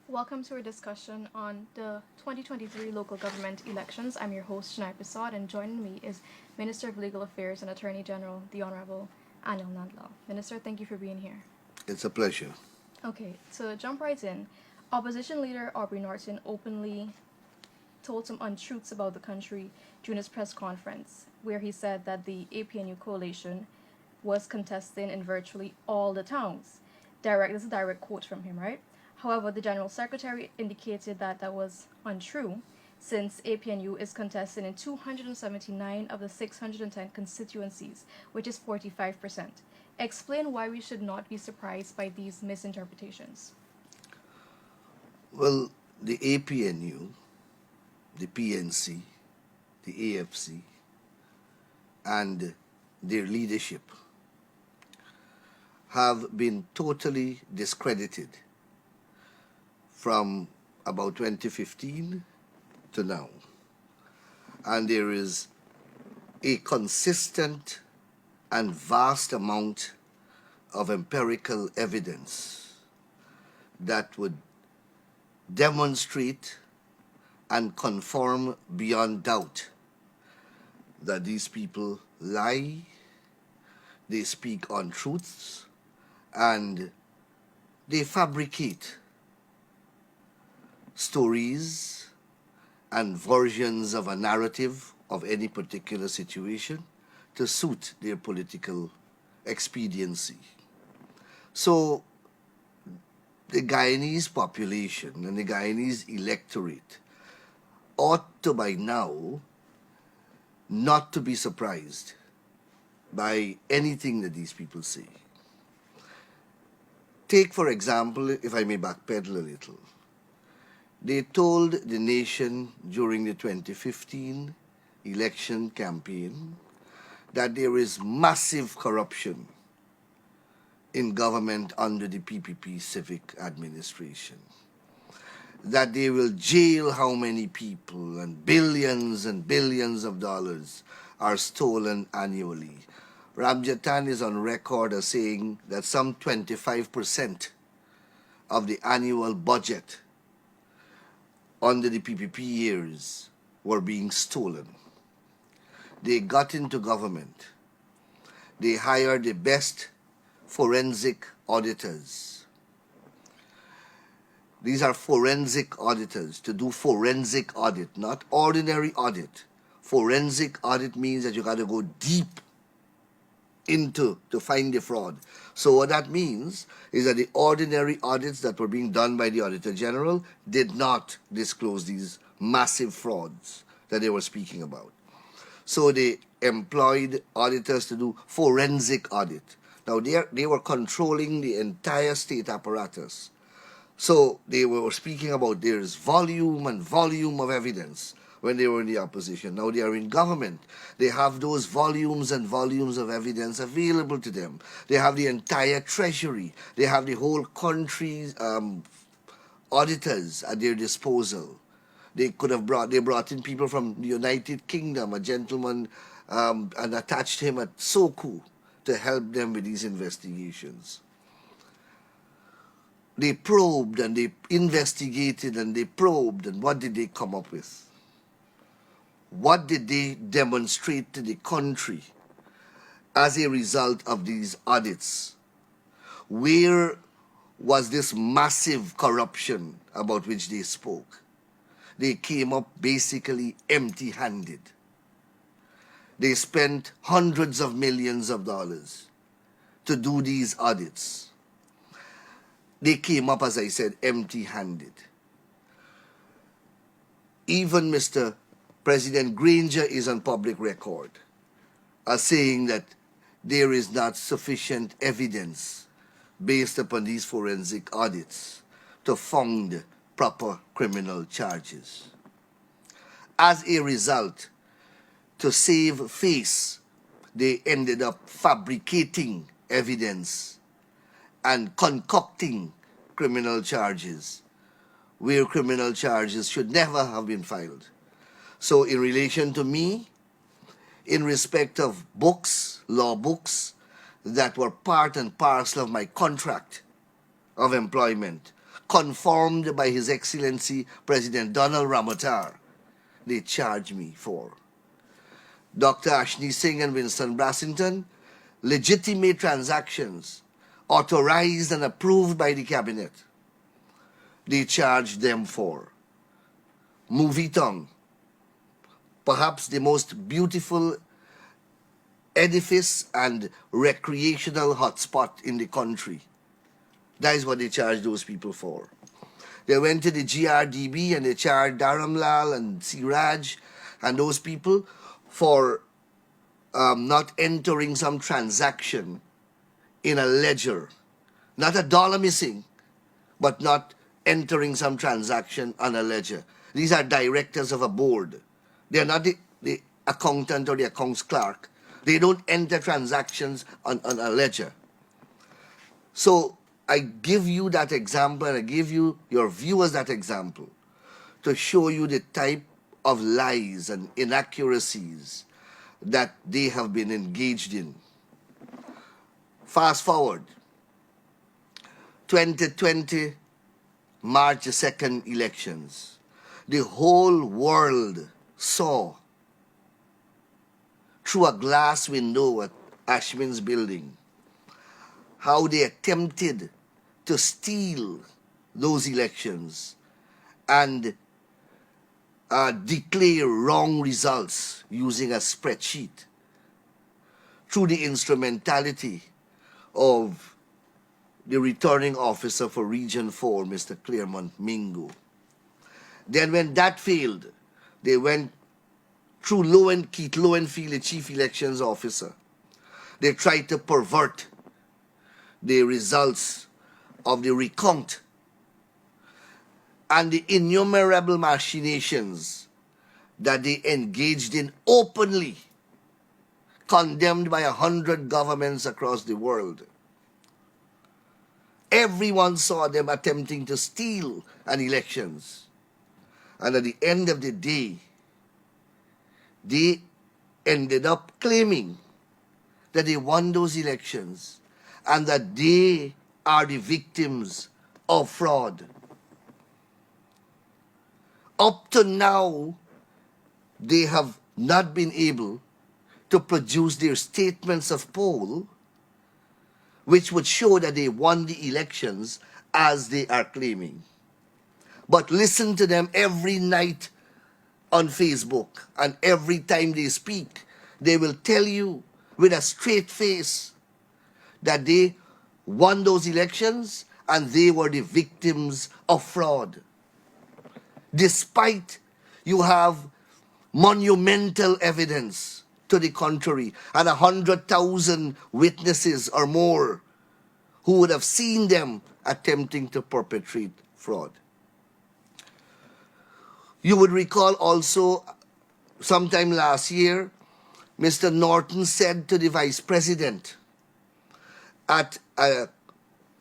Welcome to our discussion on the 2023 local government elections. I'm your host, Shania Prasad, and joining me is Minister of Legal Affairs and Attorney General, the Honorable Anil Nandlall. Minister, thank you for being here. It's a pleasure. Okay, to jump right in, opposition leader Aubrey Norton openly told some untruths about the country during his press conference, where he said that the APNU coalition was contesting in virtually all the towns. This is a direct quote from him, right? However, the General Secretary indicated that that was untrue, since APNU is contesting in 279 of the 610 constituencies, which is 45%. Explain why we should not be surprised by these misinterpretations. Well, the APNU, the PNC, the AFC, and their leadership have been totally discredited from about 2015 to now. And there is a consistent and vast amount of empirical evidence that would demonstrate and confirm beyond doubt that these people lie, they speak untruths, and they fabricate stories and versions of a narrative of any particular situation to suit their political expediency. So the Guyanese population and the Guyanese electorate ought to by now not to be surprised by anything that these people say. Take, for example, if I may backpedal a little, they told the nation during the 2015 election campaign that there is massive corruption in government under the PPP civic administration, that they will jail how many people and billions of dollars are stolen annually. Ramjatan is on record as saying that some 25% of the annual budget under the PPP years were being stolen. They got into government. They hired the best forensic auditors. These are forensic auditors to do forensic audit, not ordinary audit. Forensic audit means that you got to go deep into to find the fraud. So what that means is that the ordinary audits that were being done by the Auditor General did not disclose these massive frauds that they were speaking about. So they employed auditors to do forensic audit. Now they were controlling the entire state apparatus. So they were speaking about there's volume and volume of evidence when they were in the opposition. Now they are in government. They have those volumes and volumes of evidence available to them. They have the entire treasury. They have the whole country's auditors at their disposal. They brought in people from the United Kingdom, a gentleman, and attached him at Soku to help them with these investigations. They probed and they investigated and they probed, and what did they come up with? What did they demonstrate to the country as a result of these audits? Where was this massive corruption about which they spoke? They came up basically empty-handed. They spent hundreds of millions of dollars to do these audits. They came up, as I said, empty-handed. Even Mr. President Granger is on public record as saying that there is not sufficient evidence based upon these forensic audits to found proper criminal charges. As a result, to save face, they ended up fabricating evidence and concocting criminal charges where criminal charges should never have been filed. So in relation to me, in respect of books, law books, that were part and parcel of my contract of employment, confirmed by His Excellency President Donald Ramotar, they charge me for. Dr. Ashni Singh and Winston Brassington, legitimate transactions authorized and approved by the cabinet, they charge them for. Movie Tongue, perhaps the most beautiful edifice and recreational hotspot in the country. That is what they charge those people for. They went to the GRDB and they charged Dharamlal and Siraj and those people for not entering some transaction in a ledger. Not a dollar missing, but not entering some transaction on a ledger. These are directors of a board. They are not the accountant or the accounts clerk. They don't enter transactions on a ledger. So I give you that example, and I give you your viewers that example to show you the type of lies and inaccuracies that they have been engaged in. Fast forward, 2020, March 2nd elections. The whole world saw through a glass window at Ashmin's building how they attempted to steal those elections and declare wrong results using a spreadsheet through the instrumentality of the returning officer for Region 4, Mr. Claremont Mingo. Then when that failed, they went through Keith Lowenfield, the chief elections officer. They tried to pervert the results of the recount, and the innumerable machinations that they engaged in openly, condemned by 100 governments across the world. Everyone saw them attempting to steal an elections. And at the end of the day, they ended up claiming that they won those elections and that they are the victims of fraud. Up to now, they have not been able to produce their statements of poll, which would show that they won the elections as they are claiming. But listen to them every night on Facebook, and every time they speak, they will tell you with a straight face that they won those elections and they were the victims of fraud. Despite you have monumental evidence to the contrary and 100,000 witnesses or more who would have seen them attempting to perpetrate fraud. You would recall also sometime last year, Mr. Norton said to the Vice President at a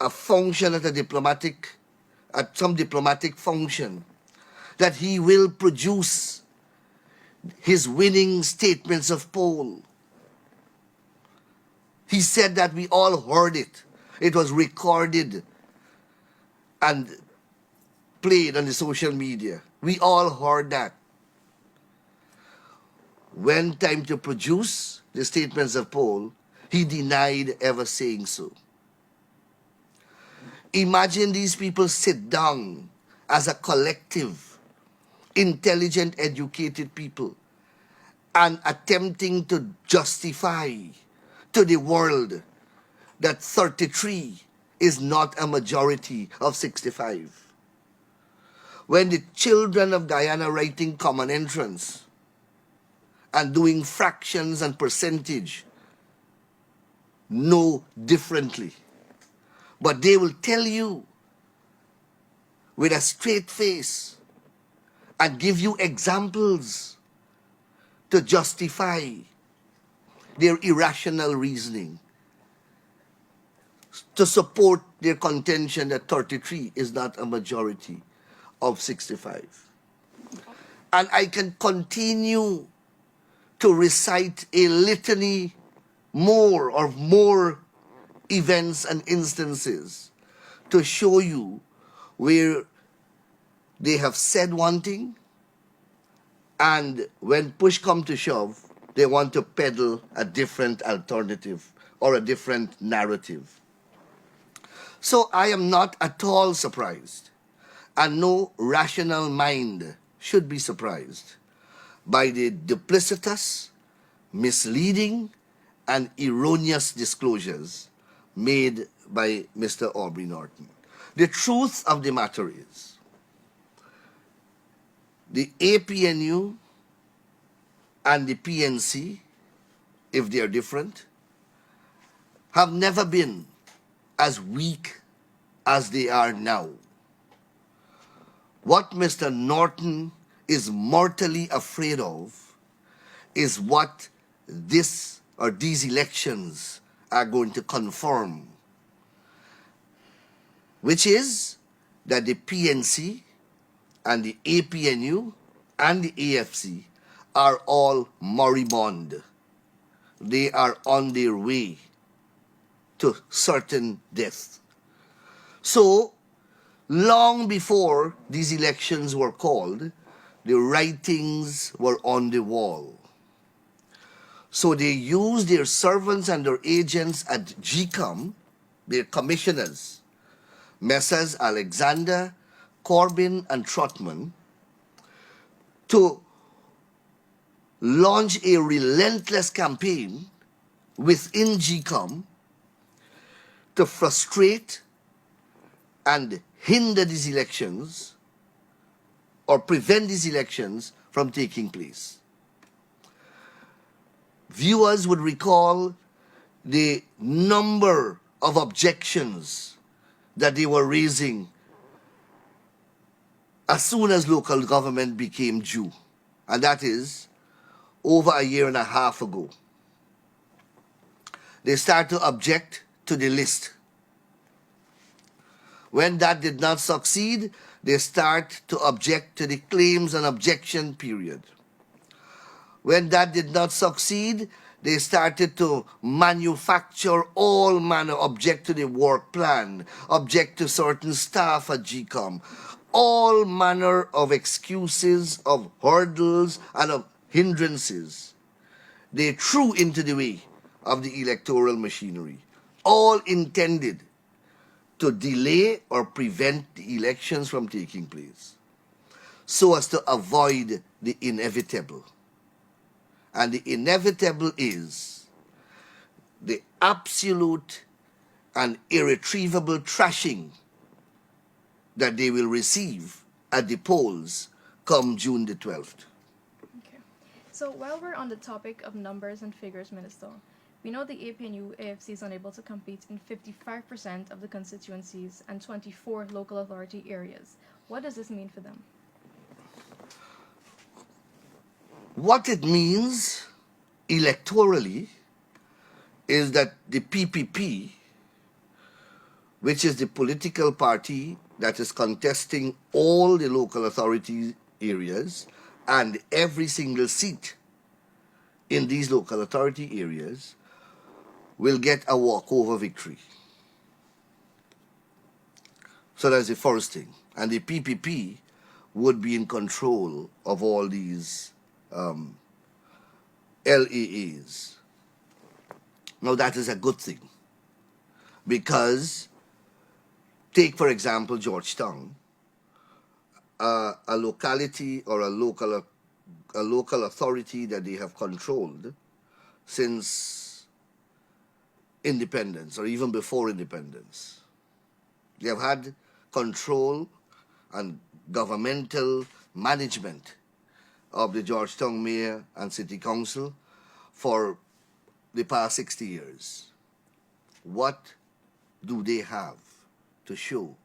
function at some diplomatic function, that he will produce his winning statements of poll. He said that, we all heard it. It was recorded and played on the social media. We all heard that. When time to produce the statements of poll, he denied ever saying so. Imagine these people sit down as a collective, intelligent, educated people, and attempting to justify to the world that 33 is not a majority of 65. When the children of Guyana writing common entrance and doing fractions and percentage know differently. But they will tell you with a straight face and give you examples to justify their irrational reasoning, to support their contention that 33 is not a majority of 65. And I can continue to recite a litany more events and instances to show you where they have said one thing, and when push come to shove, they want to peddle a different alternative or a different narrative. So I am not at all surprised, and no rational mind should be surprised by the duplicitous, misleading, and erroneous disclosures made by Mr. Aubrey Norton. The truth of the matter is, the APNU and the PNC, if they are different, have never been as weak as they are now. What Mr. Norton is mortally afraid of is what this or these elections are going to confirm, which is that the PNC and the APNU and the AFC are all moribund. They are on their way to certain death. So, long before these elections were called, the writings were on the wall. So they used their servants and their agents at GCOM, their commissioners, Messrs. Alexander, Corbyn, and Trotman, to launch a relentless campaign within GCOM to frustrate and hinder these elections or prevent these elections from taking place. Viewers would recall the number of objections that they were raising as soon as local government became due, and that is over a year and a half ago. They started to object to the list. When that did not succeed, they start to object to the claims and objection period. When that did not succeed, they started to manufacture all manner, object to the work plan, object to certain staff at GCOM, all manner of excuses, of hurdles, and of hindrances they threw into the way of the electoral machinery, all intended to delay or prevent the elections from taking place, so as to avoid the inevitable. And the inevitable is the absolute and irretrievable trashing that they will receive at the polls come June the 12th. Okay. So while we're on the topic of numbers and figures, Minister, we know the APNU AFC is unable to compete in 55% of the constituencies and 24 local authority areas. What does this mean for them? What it means electorally is that the PPP, which is the political party that is contesting all the local authority areas and every single seat in these local authority areas, will get a walkover victory. So that's the first thing. And the PPP would be in control of all these LAAs. Now that is a good thing, because take for example Georgetown, a locality or a local authority that they have controlled since independence or even before independence. They have had control and governmental management of the Georgetown Mayor and City Council for the past 60 years. What do they have to show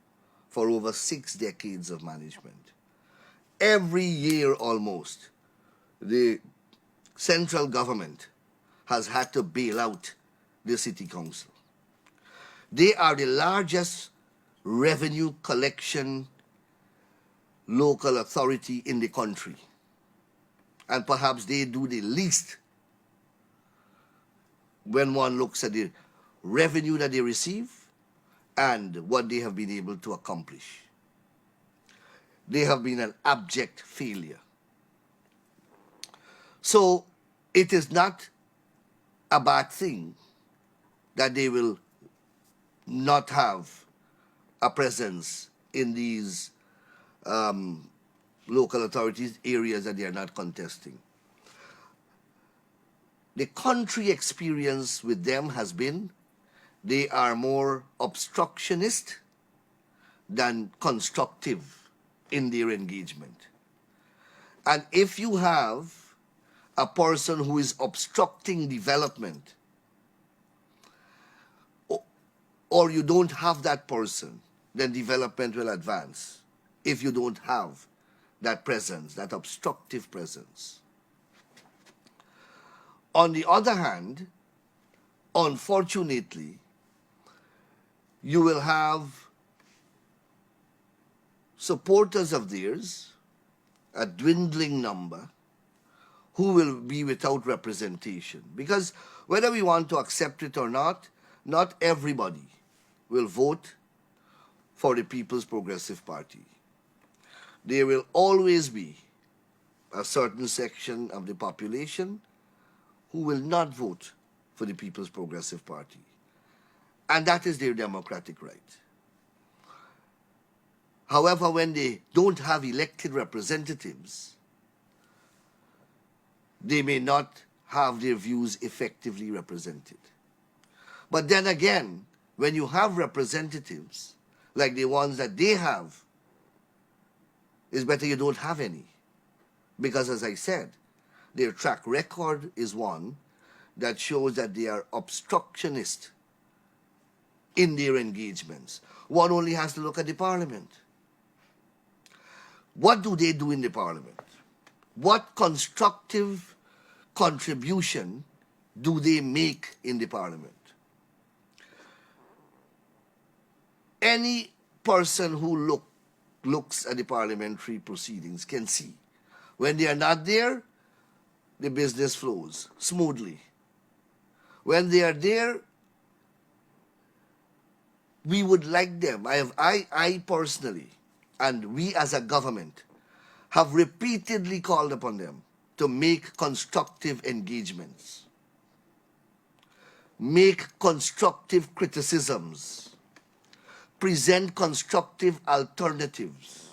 for over 6 decades of management? Every year almost, the central government has had to bail out the City Council. They are the largest revenue collection local authority in the country, and perhaps they do the least when one looks at the revenue that they receive and what they have been able to accomplish. they have been an abject failure. So it is not a bad thing that they will not have a presence in these local authorities, areas that they are not contesting. The country experience with them has been they are more obstructionist than constructive in their engagement. And if you have a person who is obstructing development, or you don't have that person, then development will advance if you don't have that presence, that obstructive presence. On the other hand, unfortunately, you will have supporters of theirs, a dwindling number, who will be without representation. Because whether we want to accept it or not everybody will vote for the People's Progressive Party. There will always be a certain section of the population who will not vote for the People's Progressive Party. And that is their democratic right. However, when they don't have elected representatives, they may not have their views effectively represented. But then again, when you have representatives like the ones that they have, it's better you don't have any. Because as I said, their track record is one that shows that they are obstructionist in their engagements. One only has to look at the parliament. What do they do in the parliament? What constructive contribution do they make in the parliament? Any person who looks at the parliamentary proceedings can see when they are not there, the business flows smoothly. When they are there, we would like them. I personally, and we as a government, have repeatedly called upon them to make constructive engagements, make constructive criticisms, present constructive alternatives.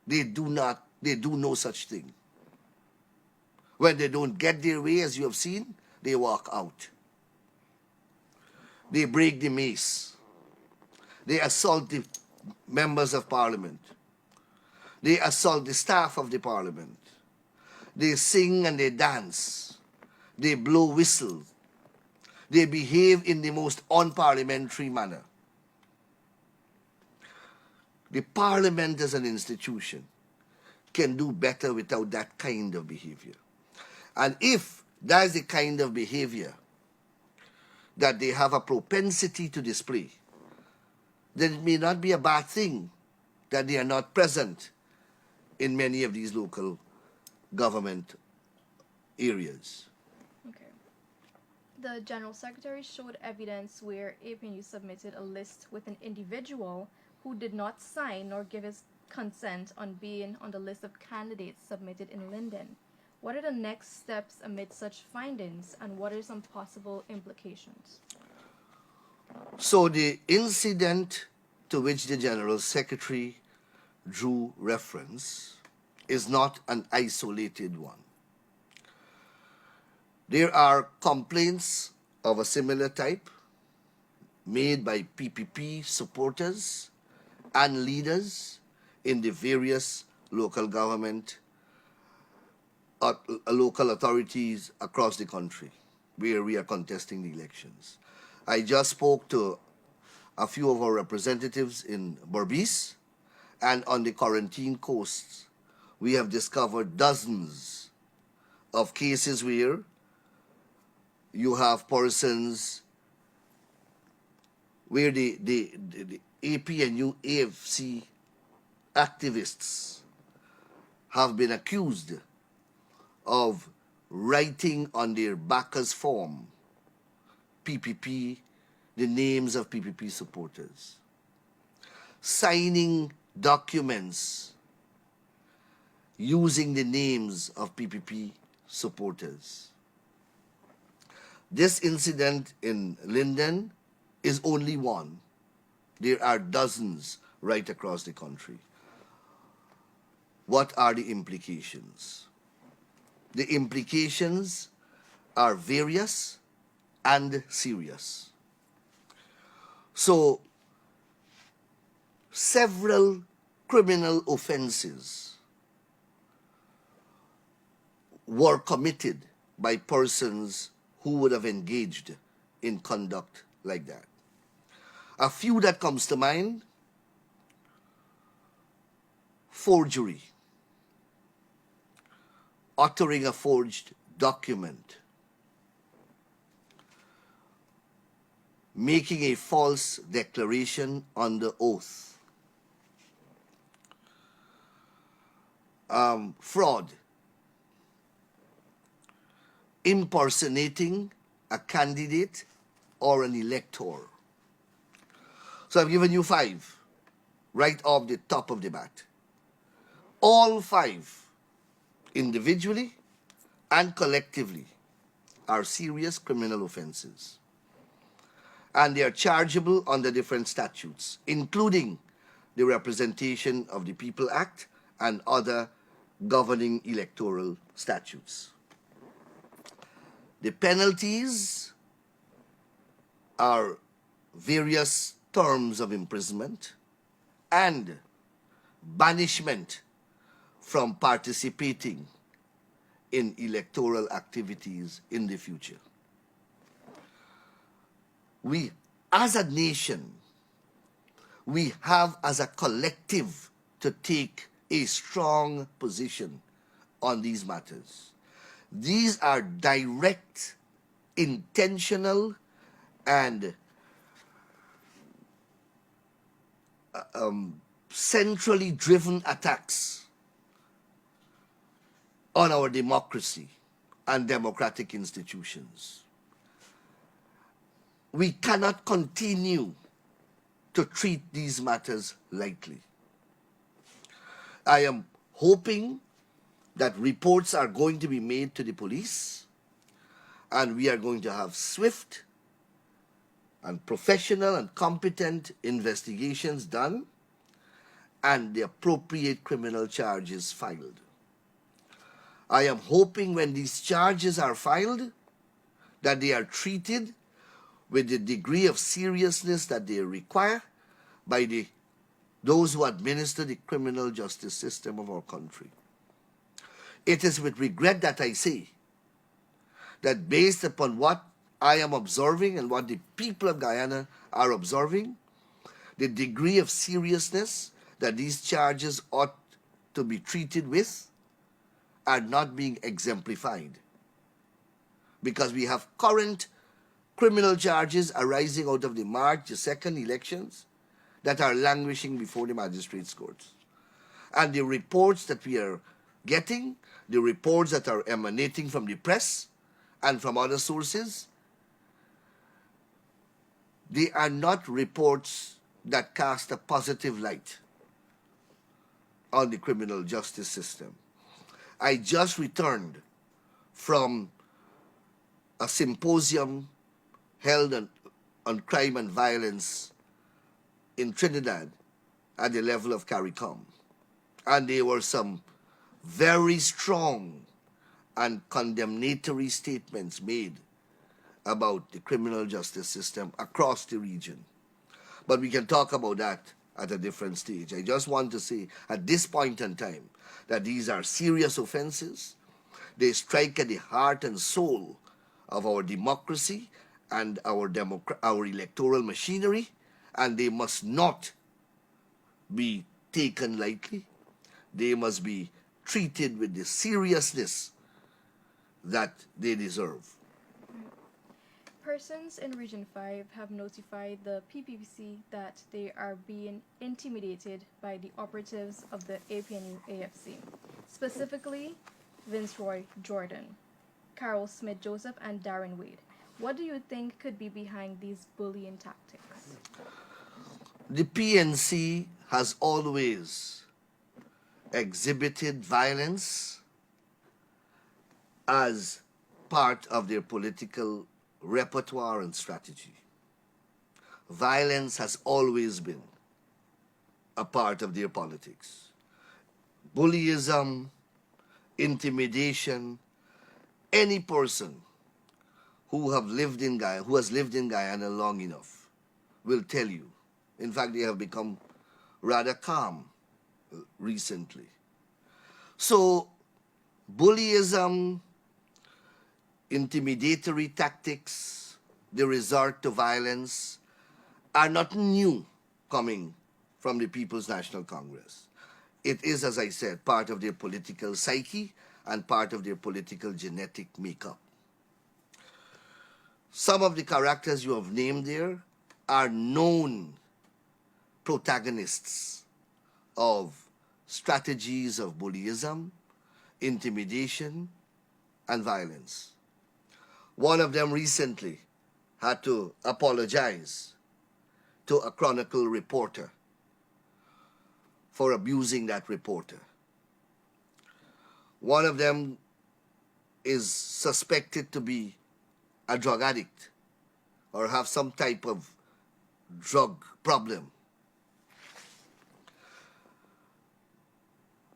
They do no such thing. When they don't get their way, as you have seen, they walk out. They break the mace. They assault the members of parliament. They assault the staff of the parliament. They sing and they dance. They blow whistles. They behave in the most unparliamentary manner. The parliament as an institution can do better without that kind of behavior. And if that is the kind of behavior that they have a propensity to display, then it may not be a bad thing that they are not present in many of these local government areas. Okay. The General Secretary showed evidence where APNU submitted a list with an individual who did not sign nor give his consent on being on the list of candidates submitted in Linden. What are the next steps amid such findings, and what are some possible implications? So the incident to which the General Secretary drew reference is not an isolated one. There are complaints of a similar type made by PPP supporters and leaders in the various local government local authorities across the country where we are contesting the elections. I just spoke to a few of our representatives in Berbice, and on the Quarantine Coast, we have discovered dozens of cases where you have persons where the APNU AFC activists have been accused of writing on their backers form PPP, the names of PPP supporters, signing documents using the names of PPP supporters. This incident in Linden is only one. There are dozens right across the country. What are the implications? The implications are various and serious. So, several criminal offenses were committed by persons who would have engaged in conduct like that. A few that comes to mind: forgery, uttering a forged document, making a false declaration under oath, fraud, impersonating a candidate or an elector. So I've given you 5 right off the top of the bat. All 5, individually and collectively, are serious criminal offenses. And they are chargeable under different statutes, including the Representation of the People Act and other governing electoral statutes. The penalties are various terms of imprisonment and banishment from participating in electoral activities in the future. We, as a nation, we have as a collective to take a strong position on these matters. These are direct, intentional, and centrally driven attacks on our democracy and democratic institutions. We cannot continue to treat these matters lightly. I am hoping that reports are going to be made to the police, and we are going to have swift and professional and competent investigations done, and the appropriate criminal charges filed. I am hoping when these charges are filed that they are treated with the degree of seriousness that they require by those who administer the criminal justice system of our country. It is with regret that I say that based upon what I am observing and what the people of Guyana are observing, the degree of seriousness that these charges ought to be treated with are not being exemplified. Because we have current criminal charges arising out of the March 2nd elections that are languishing before the magistrates' courts. And the reports that we are getting, the reports that are emanating from the press and from other sources, they are not reports that cast a positive light on the criminal justice system. I just returned from a symposium held on crime and violence in Trinidad at the level of CARICOM. And there were some very strong and condemnatory statements made about the criminal justice system across the region. But we can talk about that at a different stage. I just want to say at this point in time that these are serious offenses. They strike at the heart and soul of our democracy and our electoral machinery, and they must not be taken lightly. They must be treated with the seriousness that they deserve. Persons in Region 5 have notified the PPPC that they are being intimidated by the operatives of the APNU AFC, specifically Vince Roy Jordan, Carol Smith Joseph, and Darren Wade. What do you think could be behind these bullying tactics? The PNC has always exhibited violence as part of their political repertoire and strategy. Violence has always been a part of their politics. Bullyism, intimidation, any person who has lived in Guyana long enough will tell you. In fact, they have become rather calm recently. So, bullyism, intimidatory tactics, the resort to violence are not new coming from the People's National Congress. It is, as I said, part of their political psyche and part of their political genetic makeup. Some of the characters you have named there are known protagonists of strategies of bullyism, intimidation, and violence. One of them recently had to apologize to a Chronicle reporter for abusing that reporter. One of them is suspected to be a drug addict or have some type of drug problem.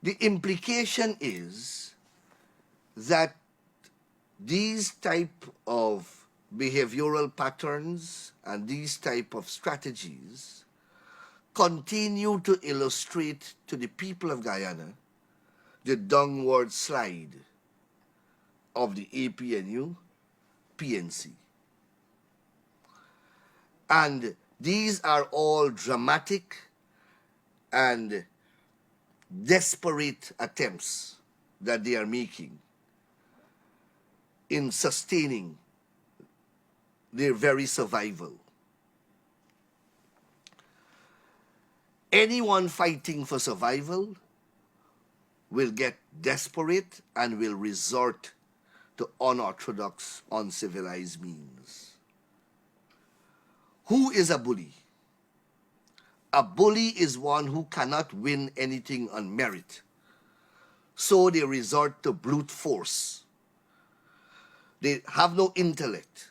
The implication is that these type of behavioral patterns and these type of strategies continue to illustrate to the people of Guyana the downward slide of the APNU PNC. And these are all dramatic and desperate attempts that they are making in sustaining their very survival. Anyone fighting for survival will get desperate and will resort to unorthodox, uncivilized means. Who is a bully? A bully is one who cannot win anything on merit. So they resort to brute force. They have no intellect.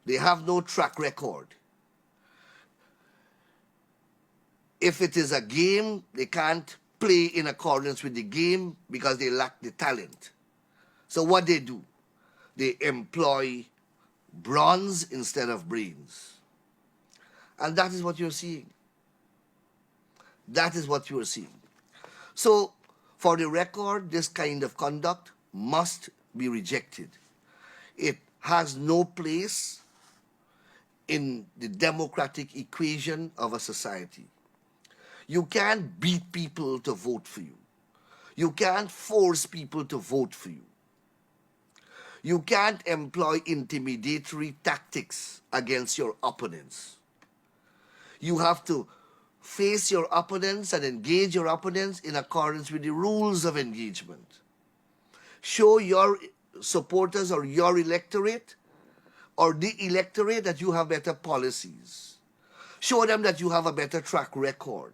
They have no track record. If it is a game, they can't play in accordance with the game because they lack the talent. So what they do? They employ bronze instead of brains. And that is what you're seeing. That is what you are seeing. So, for the record, this kind of conduct must be rejected. It has no place in the democratic equation of a society. You can't beat people to vote for you. You can't force people to vote for you. You can't employ intimidatory tactics against your opponents. You have to face your opponents and engage your opponents in accordance with the rules of engagement. Show your supporters or your electorate or the electorate that you have better policies. Show them that you have a better track record.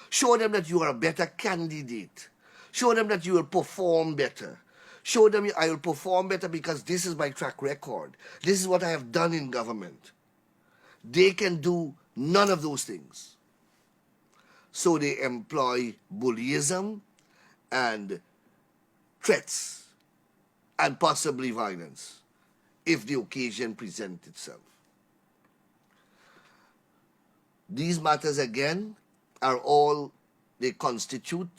Show them that you are a better candidate. Show them that you will perform better. Show them I will perform better because this is my track record. This is what I have done in government. They can do none of those things. So they employ bullyism and threats and possibly violence if the occasion presents itself. These matters again are all, they constitute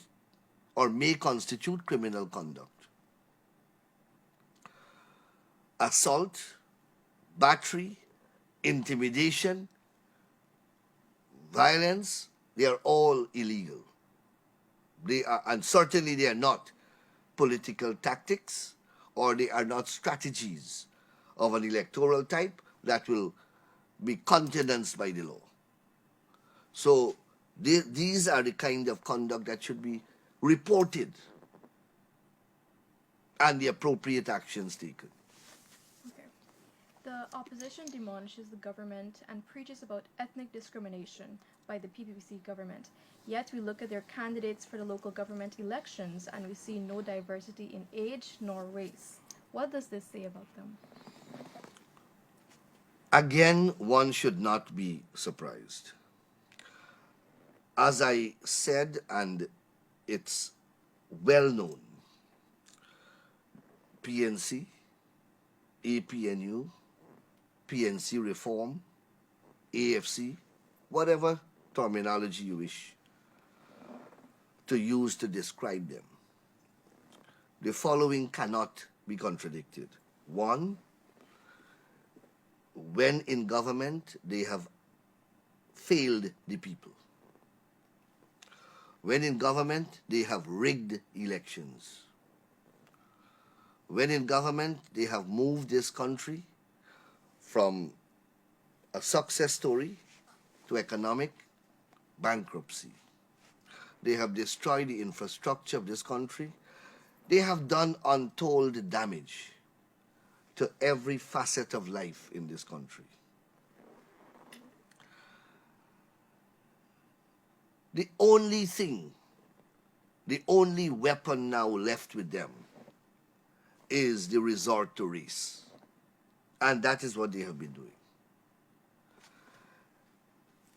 or may constitute criminal conduct. Assault, battery, intimidation, violence, they are all illegal. They are, and certainly they are not political tactics or they are not strategies of an electoral type that will be countenanced by the law. So these are the kind of conduct that should be reported and the appropriate actions taken. Okay. The opposition demolishes the government and preaches about ethnic discrimination by the PPC government. Yet we look at their candidates for the local government elections and we see no diversity in age nor race. What does this say about them? Again, one should not be surprised. As I said, and it's well known, PNC, APNU, PNC reform, AFC, whatever terminology you wish to use to describe them. The following cannot be contradicted. One, when in government, they have failed the people. When in government, they have rigged elections. When in government, they have moved this country from a success story to economic bankruptcy. They have destroyed the infrastructure of this country. They have done untold damage to every facet of life in this country. The only thing, the only weapon now left with them is the resort to race. And that is what they have been doing.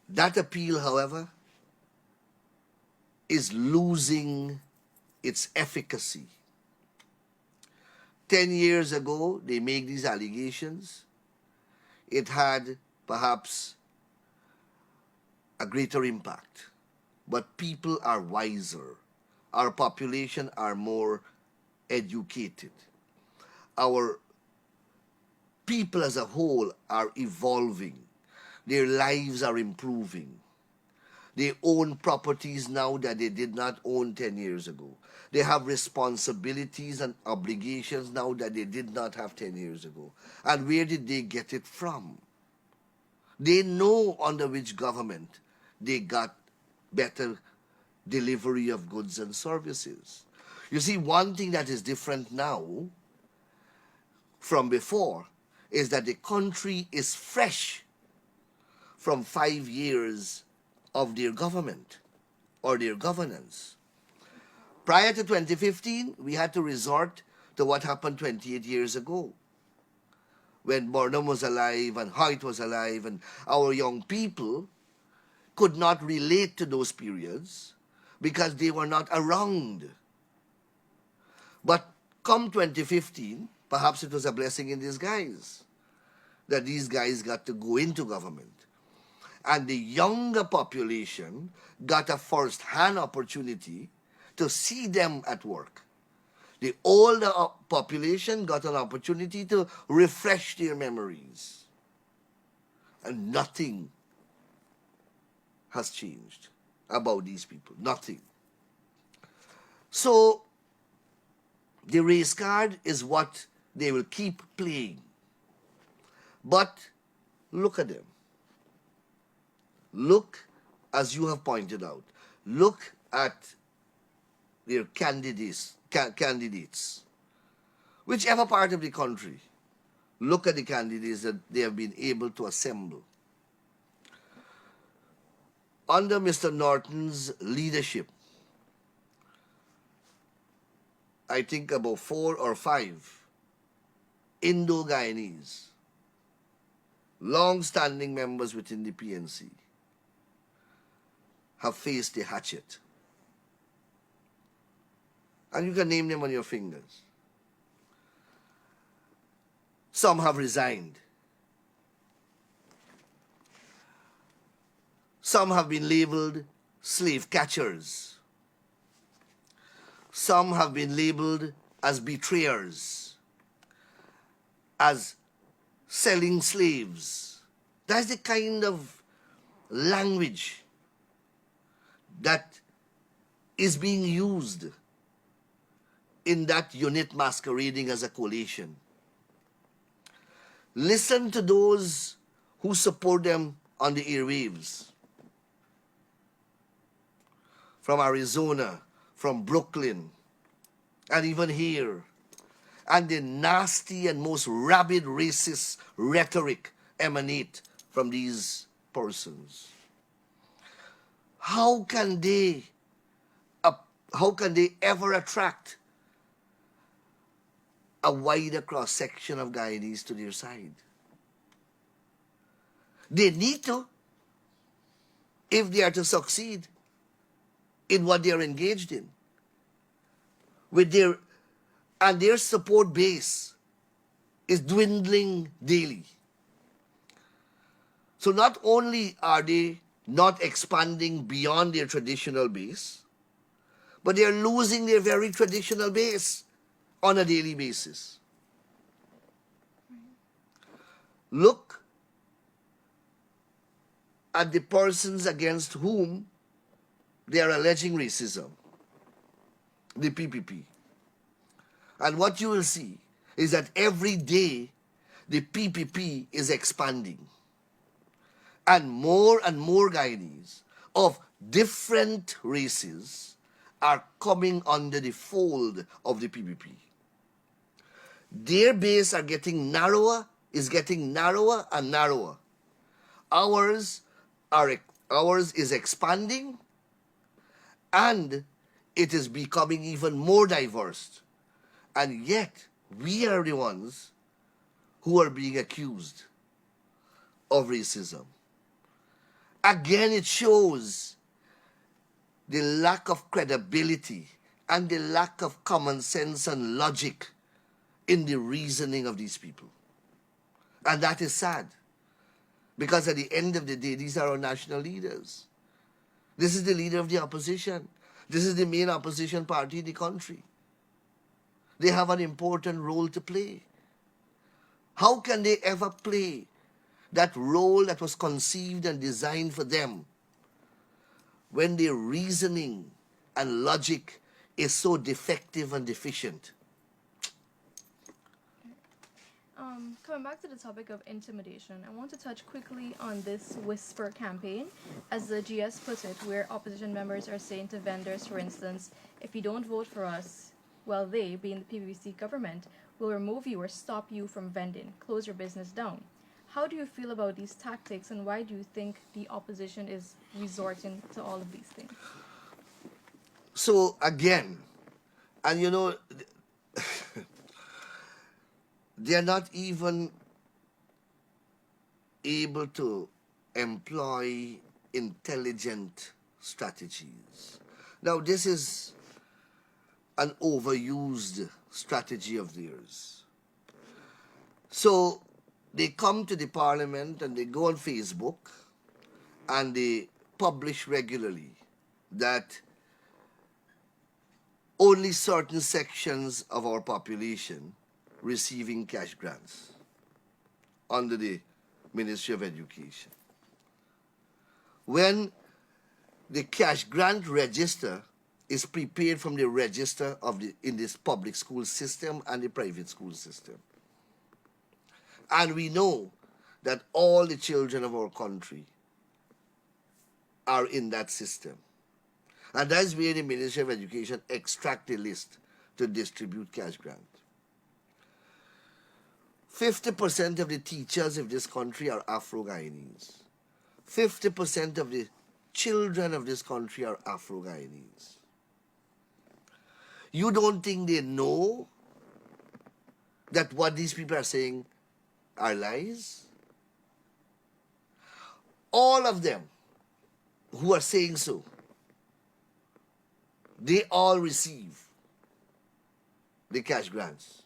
That appeal, however, is losing its efficacy. 10 years ago, they made these allegations. It had perhaps a greater impact. But people are wiser. Our population are more educated. Our people as a whole are evolving. Their lives are improving. They own properties now that they did not own 10 years ago. They have responsibilities and obligations now that they did not have 10 years ago. And where did they get it from? They know under which government they got better delivery of goods and services. You see, one thing that is different now from before is that the country is fresh from 5 years of their government or their governance. Prior to 2015, we had to resort to what happened 28 years ago when Burnham was alive and Hoyt was alive, and our young people could not relate to those periods because they were not around. But come 2015, perhaps it was a blessing in disguise that these guys got to go into government. And the younger population got a first-hand opportunity to see them at work. The older population got an opportunity to refresh their memories. And nothing has changed about these people. Nothing. So, the race card is what they will keep playing. But look at them. Look, as you have pointed out, look at their candidates. Whichever part of the country, look at the candidates that they have been able to assemble. Under Mr. Norton's leadership, I think about 4 or 5 Indo-Guyanese, long-standing members within the PNC, have faced the hatchet. And you can name them on your fingers. Some have resigned. Some have been labeled slave catchers. Some have been labeled as betrayers, as selling slaves. That's the kind of language that is being used in that unit masquerading as a coalition. Listen to those who support them on the airwaves. From Arizona, from Brooklyn, and even here. And the nasty and most rabid racist rhetoric emanate from these persons. how can they how can they ever attract a wider cross section of Guyanese to their side? They need to, if they are to succeed in what they are engaged in. With their support base is dwindling daily. So not only are they not expanding beyond their traditional base, but they are losing their very traditional base on a daily basis. Look at the persons against whom they are alleging racism, the PPP. And what you will see is that every day the PPP is expanding. And more Guyanese of different races are coming under the fold of the PPP. Their base are getting narrower, is getting narrower and narrower. Ours is expanding, and it is becoming even more diverse. And yet, we are the ones who are being accused of racism. Again, it shows the lack of credibility and the lack of common sense and logic in the reasoning of these people. And that is sad, because at the end of the day, these are our national leaders. This is the leader of the opposition. This is the main opposition party in the country. They have an important role to play. How can they ever play that role that was conceived and designed for them when their reasoning and logic is so defective and deficient? Coming back to the topic of intimidation, I want to touch quickly on this whisper campaign, as the GS put it, where opposition members are saying to vendors, for instance, if you don't vote for us, well, they, being the PVC government, will remove you or stop you from vending, close your business down. How do you feel about these tactics, and why do you think the opposition is resorting to all of these things? So again, and you know, they are not even able to employ intelligent strategies. Now, this is an overused strategy of theirs. So they come to the parliament and they go on Facebook and they publish regularly that only certain sections of our population receiving cash grants under the Ministry of Education. When the cash grant register is prepared from the register in this public school system and the private school system. And we know that all the children of our country are in that system. And that's where the Ministry of Education extract a list to distribute cash grant. 50% of the teachers of this country are Afro-Guyanese. 50% of the children of this country are Afro-Guyanese. You don't think they know that what these people are saying are lies? All of them who are saying so, they all receive the cash grants.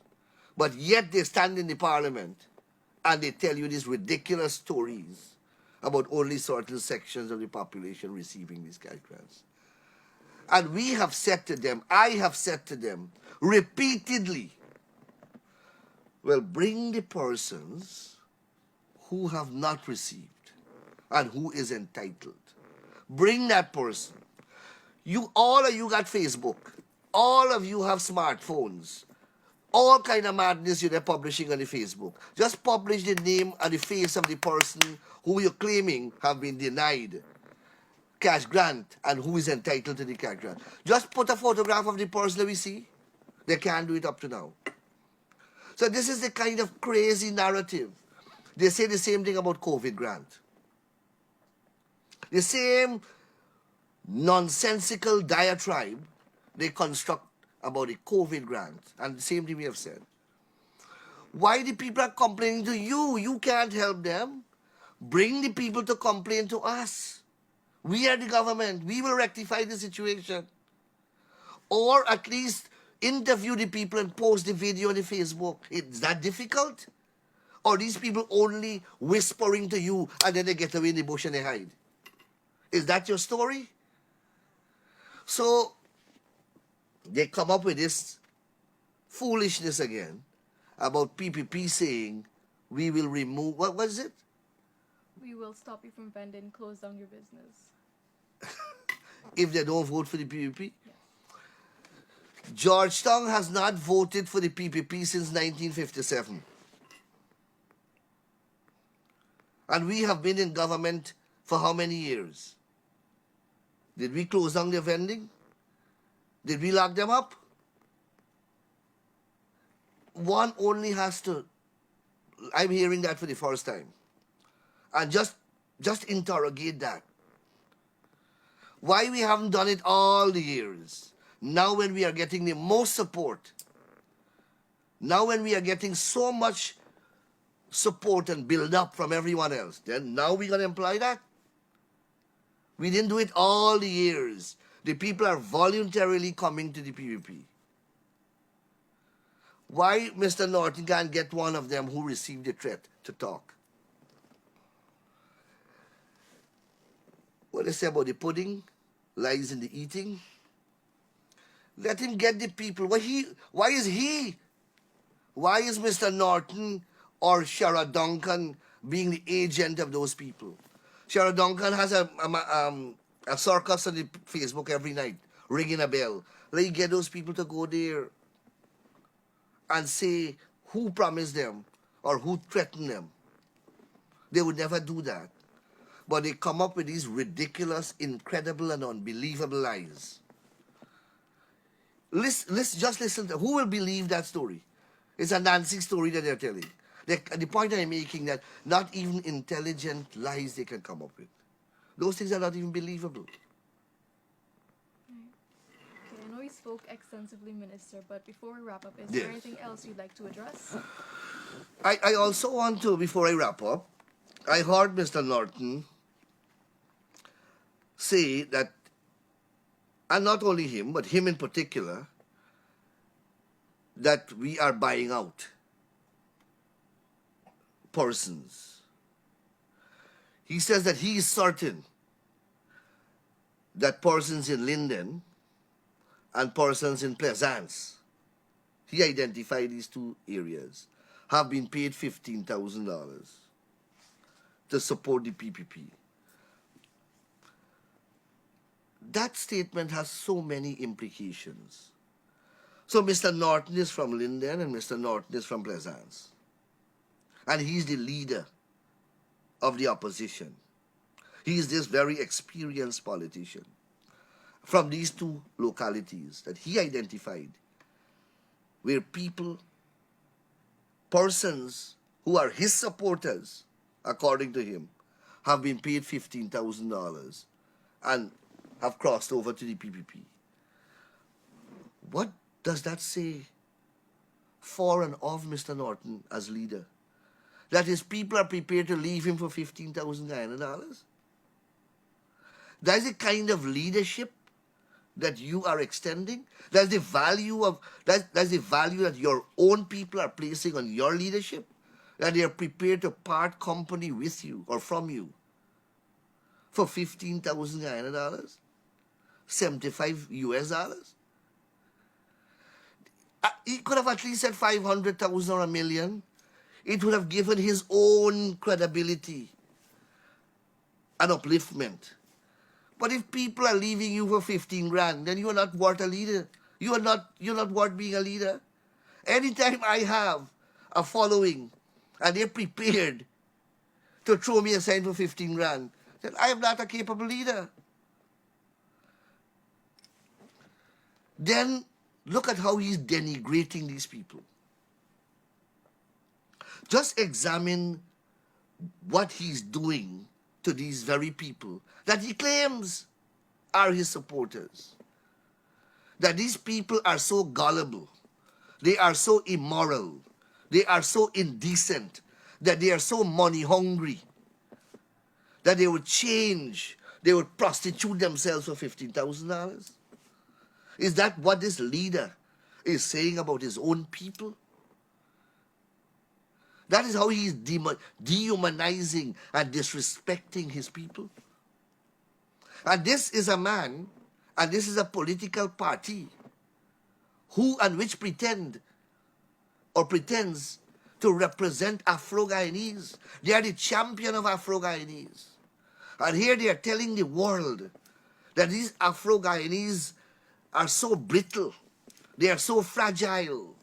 But yet they stand in the parliament and they tell you these ridiculous stories about only certain sections of the population receiving these cash grants. And we have said to them, I have said to them repeatedly, well, bring the persons who have not received and who is entitled. Bring that person. All of you got Facebook. All of you have smartphones. All kind of madness you're publishing on the Facebook. Just publish the name and the face of the person who you're claiming have been denied cash grant and who is entitled to the cash grant. Just put a photograph of the person that we see. They can't do it up to now. So this is the kind of crazy narrative. They say the same thing about COVID grant. The same nonsensical diatribe they construct about the COVID grant. And the same thing we have said. Why the people are complaining to you? You can't help them. Bring the people to complain to us. We are the government. We will rectify the situation. Or at least interview the people and post the video on the Facebook. Is that difficult? Or these people only whispering to you and then they get away in the bush and they hide? Is that your story? So they come up with this foolishness again about PPP saying we will remove, what was it? We will stop you from vending, close down your business. If they don't vote for the PPP? Yes. Georgetown has not voted for the PPP since 1957. And we have been in government for how many years? Did we close down their vending? Did we lock them up? One only has to, I'm hearing that for the first time. And just interrogate that. Why we haven't done it all the years? Now when we are getting the most support, now when we are getting so much support and build up from everyone else, then now we're going to imply that? We didn't do it all the years. The people are voluntarily coming to the PPP. Why Mr. Norton can't get one of them who received the threat to talk? What they say about the pudding lies in the eating. Let him get the people. Why is Mr. Norton or Shara Duncan being the agent of those people? Shara Duncan has a circus on the Facebook every night, ringing a bell. Let you get those people to go there and say who promised them or who threatened them. They would never do that. But they come up with these ridiculous, incredible, and unbelievable lies. Just listen to who will believe that story. It's a Nancy story that they're telling. The point I'm making that not even intelligent lies they can come up with. Those things are not even believable. Okay, I know you spoke extensively, Minister, but before we wrap up, is Yes. there anything else you'd like to address? I also want to, before I wrap up, I heard Mr. Norton say that, and not only him, but him in particular, that we are buying out persons. He says that he is certain that persons in Linden and persons in Plaisance, he identified these two areas, have been paid $15,000 to support the PPP. That statement has so many implications. So Mr. Norton is from Linden and Mr. Norton is from Plaisance. And he's the leader of the opposition. He is this very experienced politician from these two localities that he identified where people, persons who are his supporters, according to him, have been paid $15,000 and have crossed over to the PPP. What does that say for and of Mr. Norton as leader? That his people are prepared to leave him for $15,000? That's the kind of leadership that you are extending. That's the value of that's the value that your own people are placing on your leadership. That they are prepared to part company with you or from you for $15,000, $75. He could have at least said 500,000 or $1 million. It would have given his own credibility and upliftment. But if people are leaving you for 15 grand, then you are not worth a leader. You're not worth being a leader. Anytime I have a following and they're prepared to throw me a sign for 15 grand, then I am not a capable leader. Then look at how he's denigrating these people. Just examine what he's doing to these very people that he claims are his supporters. That these people are so gullible, they are so immoral, they are so indecent, that they are so money hungry, that they would change, they would prostitute themselves for $15,000? Is that what this leader is saying about his own people? That is how he is dehumanizing and disrespecting his people. And this is a man, and this is a political party who and which pretend or pretends to represent Afro-Guyanese. They are the champion of Afro-Guyanese. And here they are telling the world that these Afro-Guyanese are so brittle, they are so fragile,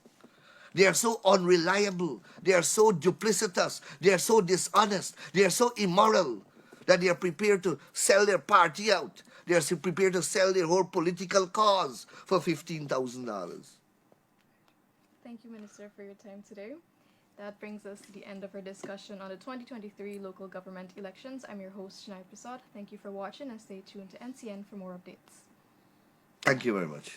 they are so unreliable, they are so duplicitous, they are so dishonest, they are so immoral, that they are prepared to sell their party out. They are prepared to sell their whole political cause for $15,000. Thank you, Minister, for your time today. That brings us to the end of our discussion on the 2023 local government elections. I'm your host, Shinai Prasad. Thank you for watching and stay tuned to NCN for more updates. Thank you very much.